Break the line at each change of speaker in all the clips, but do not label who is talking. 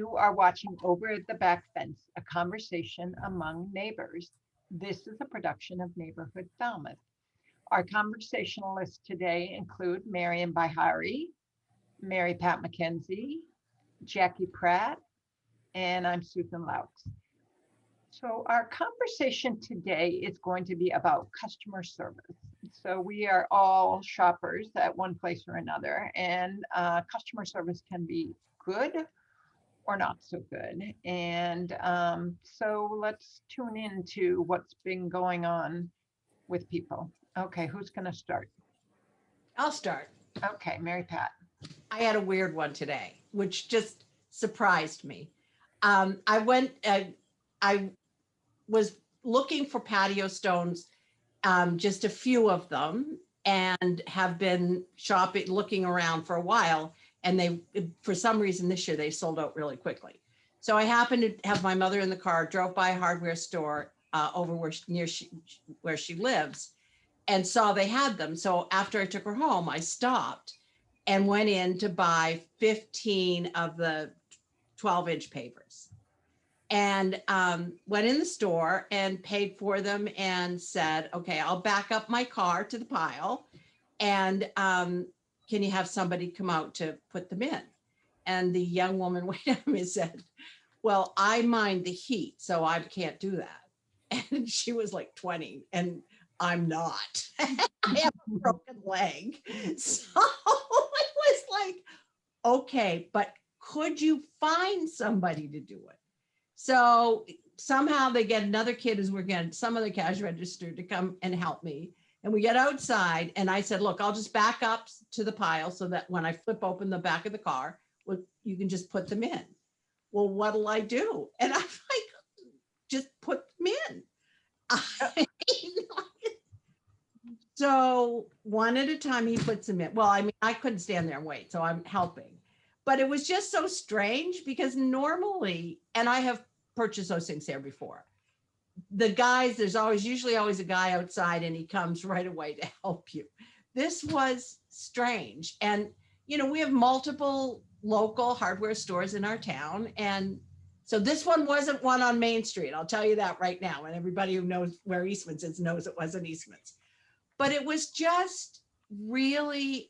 You are watching Over the Back Fence, a conversation among neighbors. This is a production of Neighborhood Falmouth. Our conversationalists today include Marian Bihari, Mary Pat McKenzie, Jackie Pratt, and I'm Susan Laux. So our conversation today is going to be about customer service. So we are all shoppers at one place or another, and customer service can be good or not so good. And so let's tune into what's been going on with people. Okay, who's going to start?
I'll start.
Okay, Mary Pat.
I had a weird one today, which just surprised me. I was looking for patio stones, just a few of them, and have been shopping, looking around for a while. And they, for some reason this year, they sold out really quickly. So I happened to have my mother in the car, drove by a hardware store over where she lives, and saw they had them. So after I took her home, I stopped and went in to buy 15 of the 12-inch pavers. And went in the store and paid for them and said, okay, I'll back up my car to the pile, and can you have somebody come out to put them in? And the young woman went at me and said, well, I mind the heat, so I can't do that. And she was like 20, and I'm not. I have a broken leg. So it was like, okay, but could you find somebody to do it? So somehow they get another kid who's working at some other cash register to come and help me. And we get outside, and I said, look, I'll just back up to the pile so that when I flip open the back of the car, well, you can just put them in. Well, what'll I do? And I'm like, just put them in. So one at a time, he puts them in. Well, I mean, I couldn't stand there and wait, so I'm helping. But it was just so strange because normally, and I have purchased those things there before, the guys, there's usually always a guy outside, and he comes right away to help you. This was strange. And, you know, we have multiple local hardware stores in our town. And so this one wasn't one on Main Street. I'll tell you that right now. And everybody who knows where Eastman's is knows it wasn't Eastman's. But it was just really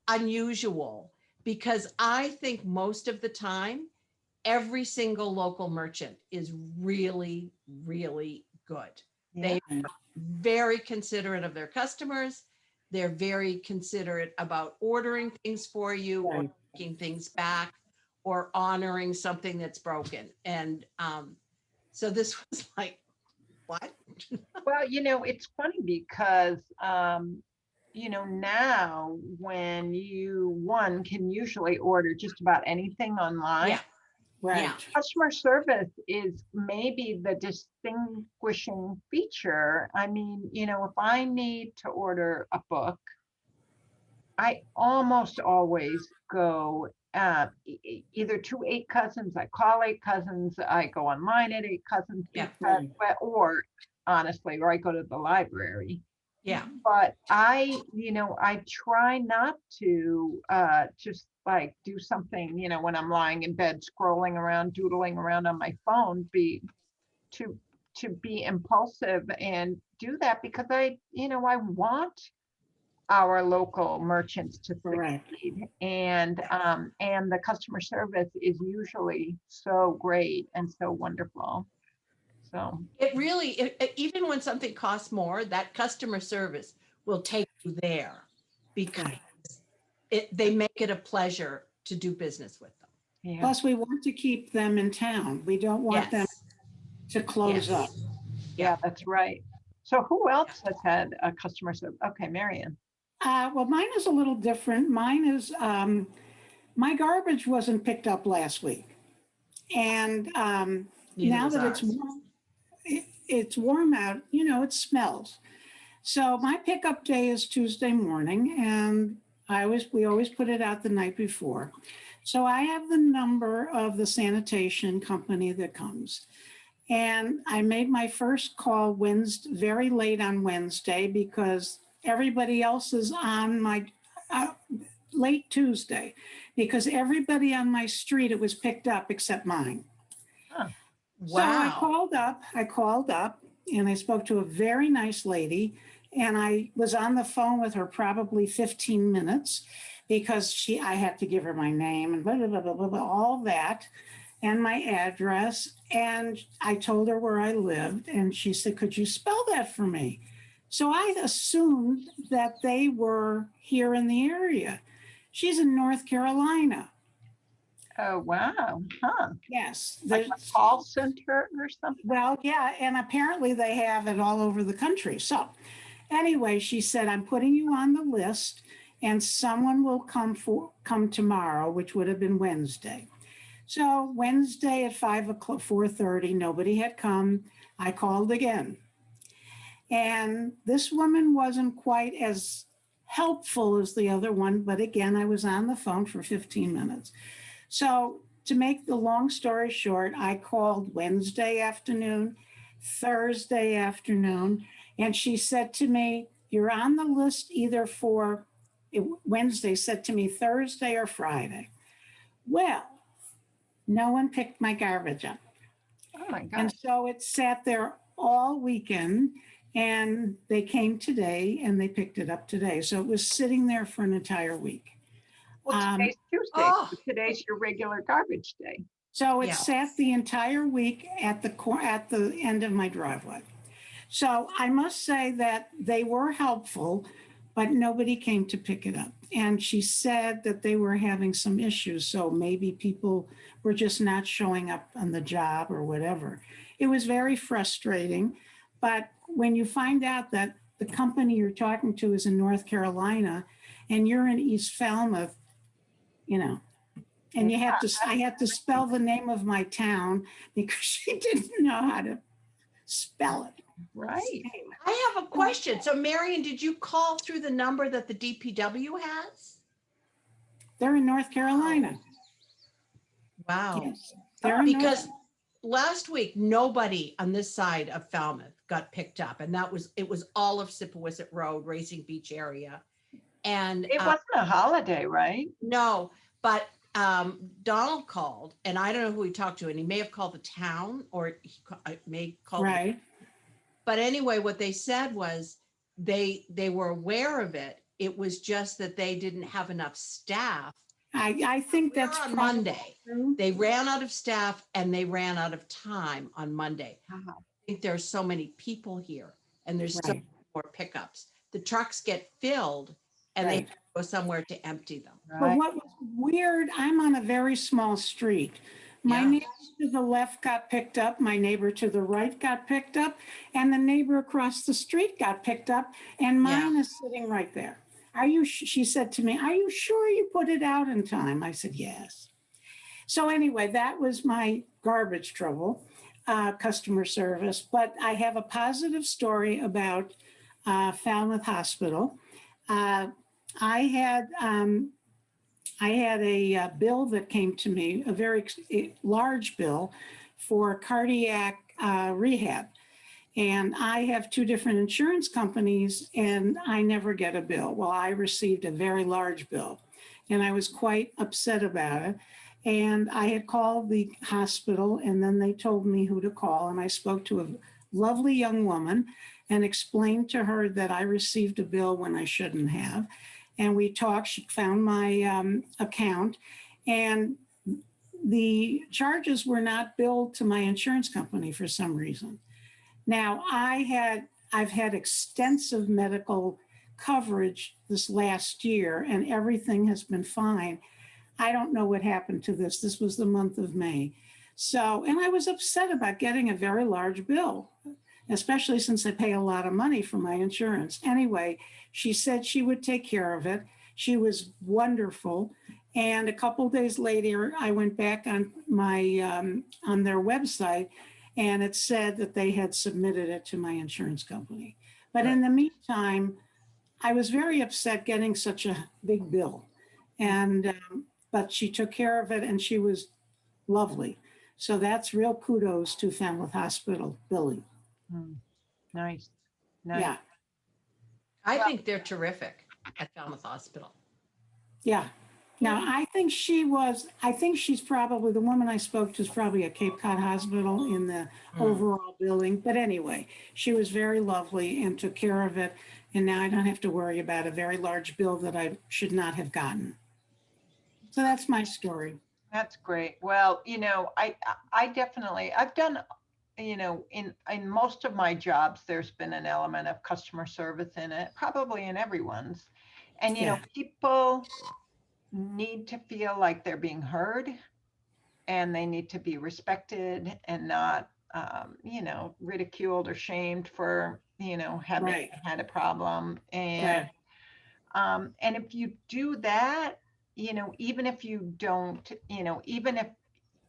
unusual because I think most of the time, every single local merchant is really, really good. Yeah. They're very considerate of their customers. They're very considerate about ordering things for you, right, or taking things back, or honoring something that's broken. And so this was like, what?
Well, you know, it's funny because, you know, now when one can usually order just about anything online.
Yeah.
Right. Yeah. Customer service is maybe the distinguishing feature. I mean, you know, if I need to order a book, I almost always go either to 8 Cousins, I call 8 Cousins, I go online at 8 Cousins,
yeah,
or honestly, or I go to the library.
Yeah.
But you know, I try not to just like do something, you know, when I'm lying in bed, scrolling around, doodling around on my phone, to be impulsive and do that because I want our local merchants to succeed. And the customer service is usually so great and so wonderful. So
it really, even when something costs more, that customer service will take you there because they make it a pleasure to do business with them.
Yeah. Plus, we want to keep them in town. We don't want them to close up.
Yeah, that's right. So who else has had a customer service? Okay, Marian.
Well, mine is a little different. Mine is, my garbage wasn't picked up last week. And now that it's warm out, you know, it smells. So my pickup day is Tuesday morning, and we always put it out the night before. So I have the number of the sanitation company that comes. And I made my first call very late on Wednesday because everybody else is on late Tuesday, because everybody on my street, it was picked up except mine.
Huh.
So I
Wow.
called up and I spoke to a very nice lady, and I was on the phone with her probably 15 minutes because I had to give her my name and blah, blah, blah, blah, blah, blah, all that and my address. And I told her where I lived, and she said, "Could you spell that for me?" So I assumed that they were here in the area. She's in North Carolina.
Oh, wow. Huh.
Yes,
Like
there's,
a call center or something?
well, yeah, and apparently they have it all over the country. So anyway, she said, "I'm putting you on the list and someone will come tomorrow," which would have been Wednesday. So Wednesday at 5 o'clock, 4:30, nobody had come. I called again. And this woman wasn't quite as helpful as the other one, but again, I was on the phone for 15 minutes. So to make the long story short, I called Wednesday afternoon, Thursday afternoon, and she said to me, "You're on the list either for," Wednesday said to me, "Thursday or Friday." Well, no one picked my garbage up.
Oh, my God.
And so it sat there all weekend, and they came today and they picked it up today. So it was sitting there for an entire week.
Well, today's Tuesday.
Oh.
So today's your regular garbage day.
So it
Yeah.
sat the entire week at the end of my driveway. So I must say that they were helpful, but nobody came to pick it up. And she said that they were having some issues. So maybe people were just not showing up on the job or whatever. It was very frustrating. But when you find out that the company you're talking to is in North Carolina and you're in East Falmouth, you know, and I had to spell the name of my town because she didn't know how to spell it.
Right.
Anyway,
I have a question. So Marion, did you call through the number that the DPW has?
they're in North Carolina.
Wow.
Yes, they're in North-
Because last week, nobody on this side of Falmouth got picked up. And it was all of Sippowiset Road, Racing Beach area. And
It wasn't a holiday, right?
no, but Donald called, and I don't know who he talked to, and he may have called the town or I may call.
right.
But anyway, what they said was they were aware of it. It was just that they didn't have enough staff.
I think
We were
that's
on
probably
Monday.
true.
They ran out of staff and they ran out of time on Monday.
Wow.
I think there's so many people here and there's so
Right.
many more pickups. The trucks get filled and they
Right.
have to go somewhere to empty them.
But
Right.
what was weird, I'm on a very small street. My
Yeah.
neighbor to the left got picked up, my neighbor to the right got picked up, and the neighbor across the street got picked up, and mine is sitting right there. She said to me, "Are you sure you put it out in time?" I said, "Yes." So anyway, that was my garbage trouble, customer service. But I have a positive story about Falmouth Hospital. Uh, I had a bill that came to me, a very large bill for cardiac rehab. And I have two different insurance companies and I never get a bill. Well, I received a very large bill and I was quite upset about it. And I had called the hospital and then they told me who to call. And I spoke to a lovely young woman and explained to her that I received a bill when I shouldn't have. And we talked, she found my account and the charges were not billed to my insurance company for some reason. Now, I've had extensive medical coverage this last year and everything has been fine. I don't know what happened to this. This was the month of May. So, and I was upset about getting a very large bill, especially since I pay a lot of money for my insurance. Anyway, she said she would take care of it. She was wonderful. And a couple of days later, I went back on on their website and it said that they had submitted it to my insurance company. But in the meantime, I was very upset getting such a big bill. And, but she took care of it and she was lovely. So that's real kudos to Falmouth Hospital billing.
Hmm. Nice. Nice.
Yeah.
I think they're terrific at Falmouth Hospital.
Yeah. Now, I think she's probably, the woman I spoke to is probably at Cape Cod Hospital in the overall building. But anyway, she was very lovely and took care of it. And now I don't have to worry about a very large bill that I should not have gotten. So that's my story.
That's great. Well, I definitely, I've done, in most of my jobs, there's been an element of customer service in it, probably in everyone's. And,
Yeah.
people need to feel like they're being heard, and they need to be respected and not, ridiculed or shamed for, having
Right.
had a problem.
Right.
And if you do that, even if you don't, even if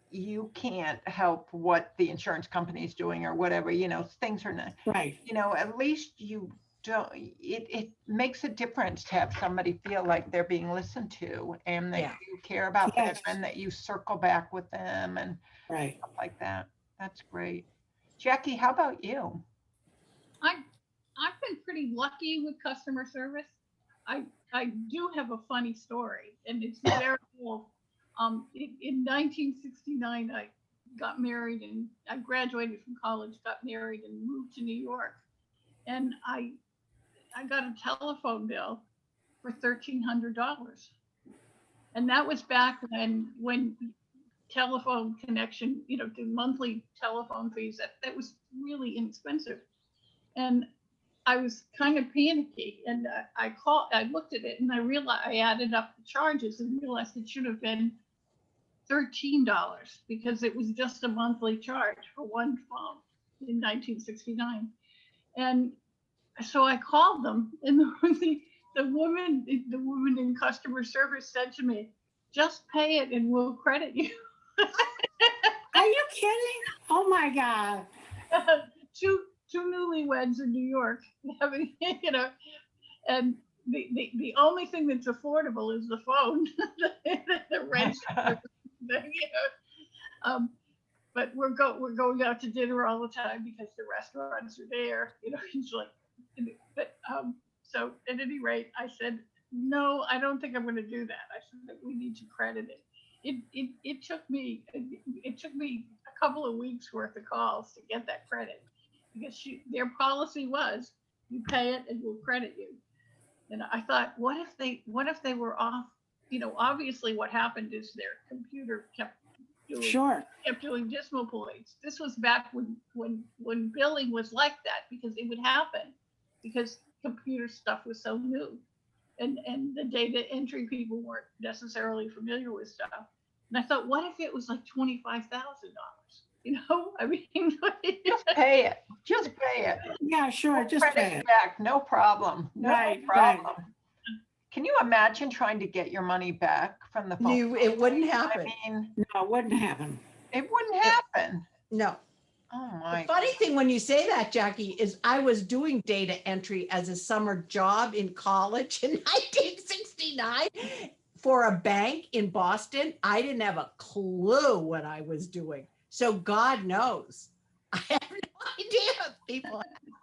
you can't help what the insurance company is doing or whatever, things are not,
Right.
at least you don't, it makes a difference to have somebody feel like they're being listened to and that
Yeah.
you care about
Yes.
them and that you circle back with them and
Right.
stuff like that. That's great. Jackie, how about you?
I I've been pretty lucky with customer service. I do have a funny story, and it's very cool. In 1969, I got married, and I graduated from college, got married, and moved to New York. And I got a telephone bill for $1,300, and that was back when telephone connection, the monthly telephone fees, that was really inexpensive. And I was kind of panicky, and I looked at it, and I realized, I added up the charges and realized it should have been $13 because it was just a monthly charge for one phone in 1969. And so I called them, and the woman in customer service said to me, "Just pay it and we'll credit you."
Are you kidding? Oh my God.
two newlyweds in New York having, and the only thing that's affordable is the phone, the rent, but we're going out to dinner all the time because the restaurants are there, it's like, but so at any rate, I said, no, I don't think I'm going to do that. I said that we need to credit it. It took me a couple of weeks worth of calls to get that credit, because their policy was, you pay it and we'll credit you. And I thought, what if they were off? Obviously what happened is their computer kept doing decimal points. This was back when billing was like that, because it would happen because computer stuff was so new, and the data entry people weren't necessarily familiar with stuff. And I thought, what if it was like $25,000? I mean,
Just pay it. Just pay it.
Yeah, sure.
We'll
Just pay it.
back. No problem. No
Right,
problem.
right.
Can you imagine trying to get your money back from the phone?
It wouldn't happen.
I mean,
No, it wouldn't happen.
it wouldn't happen.
No.
Oh
The
my.
funny thing when you say that, Jackie, is I was doing data entry as a summer job in college in 1969 for a bank in Boston. I didn't have a clue what I was doing. So God knows, I have no idea if people have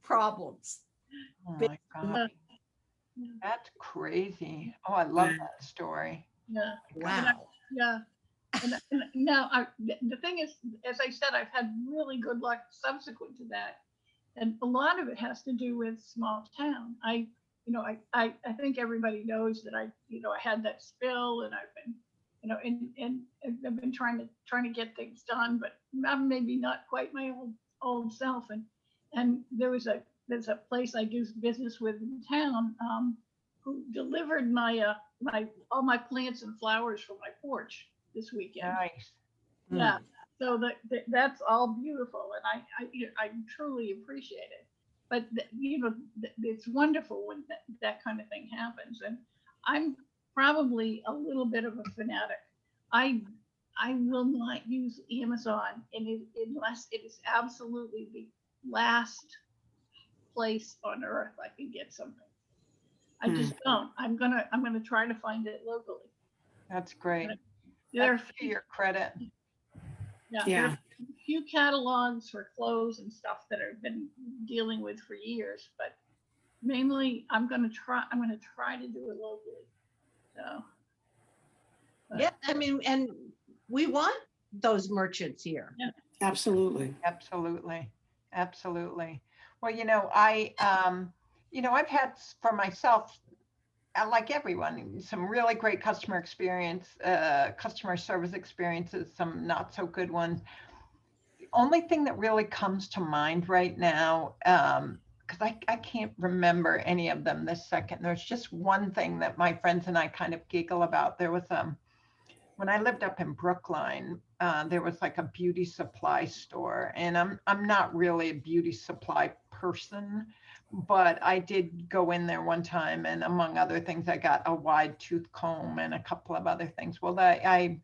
problems.
Oh my God. That's crazy. Oh, I love that story.
Yeah.
Wow.
Yeah. And now the thing is, as I said, I've had really good luck subsequent to that. And a lot of it has to do with small town. I think everybody knows that I had that spill, and I've been, and I've been trying to get things done, but I'm maybe not quite my old self. And there's a place I do business with in town, who delivered all my plants and flowers from my porch this weekend.
Nice.
Yeah. So that's all beautiful, and I truly appreciate it. But it's wonderful when that kind of thing happens. And I'm probably a little bit of a fanatic. I will not use Amazon unless it is absolutely the last place on earth I can get something. I just don't. I'm gonna try to find it locally.
That's great.
There
That's to your credit.
There
Yeah.
are a few catalogs for clothes and stuff that I've been dealing with for years, but mainly I'm gonna try to do it locally. So.
Yeah, I mean, and we want those merchants here.
Yeah.
Absolutely.
Absolutely. Absolutely. Well, I've had for myself, like everyone, some really great customer service experiences, some not so good ones. The only thing that really comes to mind right now, because I can't remember any of them this second. There's just one thing that my friends and I kind of giggle about. There was when I lived up in Brookline, there was like a beauty supply store, and I'm not really a beauty supply person, but I did go in there one time, and among other things, I got a wide tooth comb and a couple of other things. Well, I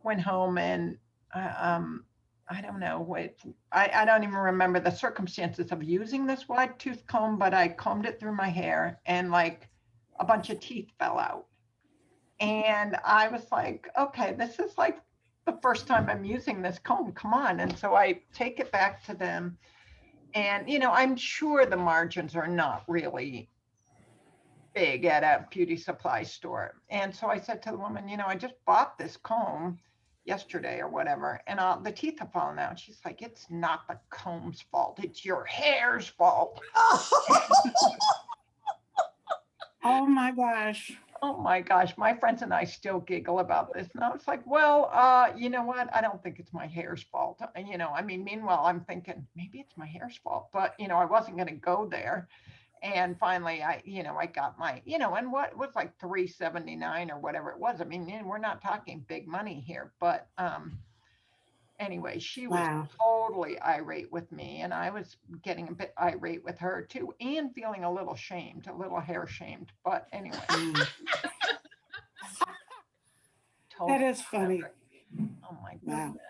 went home and I don't know what I don't even remember the circumstances of using this wide tooth comb, but I combed it through my hair, and like a bunch of teeth fell out. And I was like, okay, this is like the first time I'm using this comb. Come on. And so I take it back to them. And, I'm sure the margins are not really big at a beauty supply store. And so I said to the woman, I just bought this comb yesterday or whatever, and the teeth have fallen out. She's like, it's not the comb's fault. It's your hair's fault.
Oh my gosh.
Oh my gosh, my friends and I still giggle about this. And I was like, well, you know what? I don't think it's my hair's fault. Meanwhile, I'm thinking maybe it's my hair's fault, but I wasn't going to go there. And finally, I got my, and what was like $3.79 or whatever it was. I mean, we're not talking big money here, but anyway, she was
Wow.
totally irate with me, and I was getting a bit irate with her too, and feeling a little shamed, a little hair shamed. But anyway,
That is funny.
oh my
Wow.
goodness.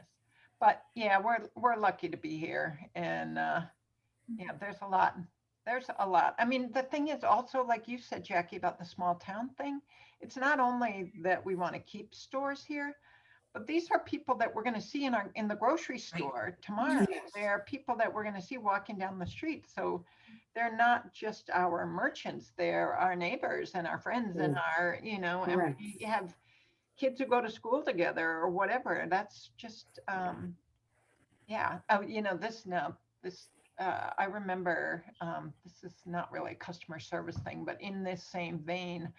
But yeah, we're lucky to be here, and yeah, there's a lot. There's a lot. I mean, the thing is also, like you said, Jackie, about the small town thing. It's not only that we want to keep stores here, but these are people that we're going to see in the grocery store tomorrow.
Yes.
They're people that we're going to see walking down the street. So they're not just our merchants, they're our neighbors and our friends and our, and
Correct.
we have kids who go to school together or whatever. That's just, yeah. Oh, this, I remember, this is not really a customer service thing, but in this same vein,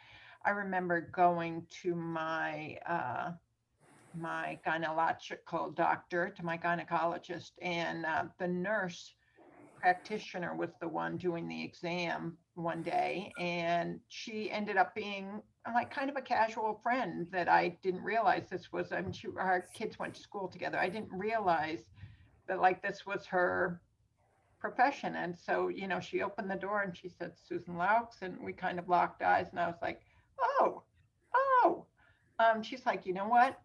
I remember going to my gynecological doctor, to my gynecologist, and the nurse practitioner was the one doing the exam one day, and she ended up being like kind of a casual friend that I didn't realize this was. I mean, our kids went to school together. I didn't realize that like this was her profession. And so, she opened the door and she said, Susan Laux, and we kind of locked eyes, and I was like, oh, oh. She's like, you know what?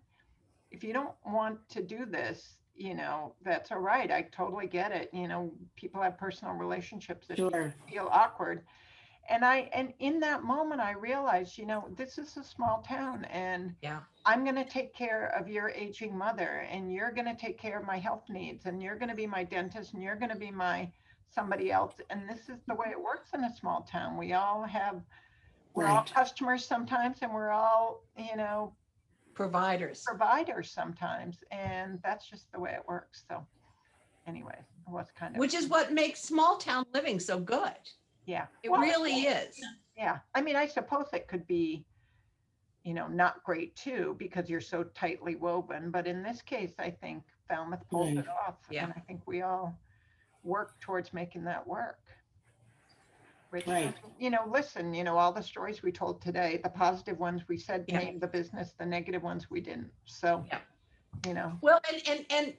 If you don't want to do this, that's all right. I totally get it. People have personal relationships that
Sure.
feel awkward. And in that moment, I realized, this is a small town, and
Yeah.
I'm going to take care of your aging mother, and you're going to take care of my health needs, and you're going to be my dentist, and you're going to be my somebody else. And this is the way it works in a small town. We're all
Right.
customers sometimes, and we're all,
Providers.
providers sometimes, and that's just the way it works. So anyway, it was kind of,
Which is what makes small town living so good.
yeah,
It
well,
really is.
yeah. I mean, I suppose it could be, not great too, because you're so tightly woven, but in this case, I think Falmouth pulled
Right.
it off.
Yeah.
And I think we all work towards making that work. Which,
Right.
listen, all the stories we told today, the positive ones we said
Yeah.
named the business, the negative ones we didn't. So,
Yeah.
Well,
and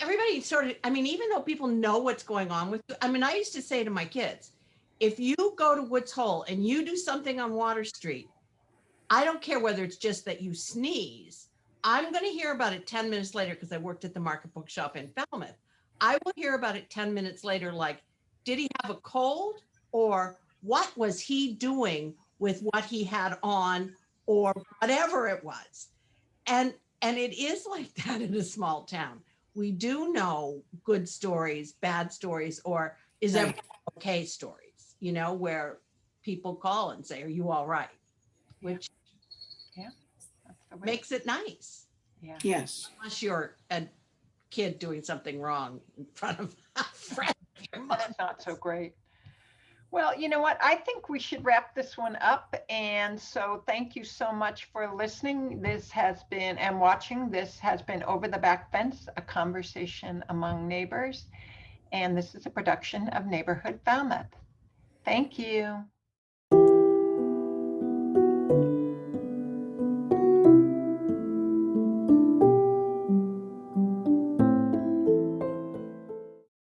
everybody sort of, I mean, even though people know what's going on with, I mean, I used to say to my kids, if you go to Woods Hole and you do something on Water Street, I don't care whether it's just that you sneeze. I'm going to hear about it 10 minutes later because I worked at the Market Bookshop in Falmouth. I will hear about it 10 minutes later, like, did he have a cold, or what was he doing with what he had on, or whatever it was. And it is like that in a small town. We do know good stories, bad stories, or is everything okay stories, where people call and say, are you all right? Which makes it nice.
Yeah.
Yes.
Unless you're a kid doing something wrong in front of a friend.
That's not so great. Well, you know what? I think we should wrap this one up. And so thank you so much for listening. This has been, and watching, this has been Over the Back Fence, a conversation among neighbors. And this is a production of Neighborhood Falmouth. Thank you.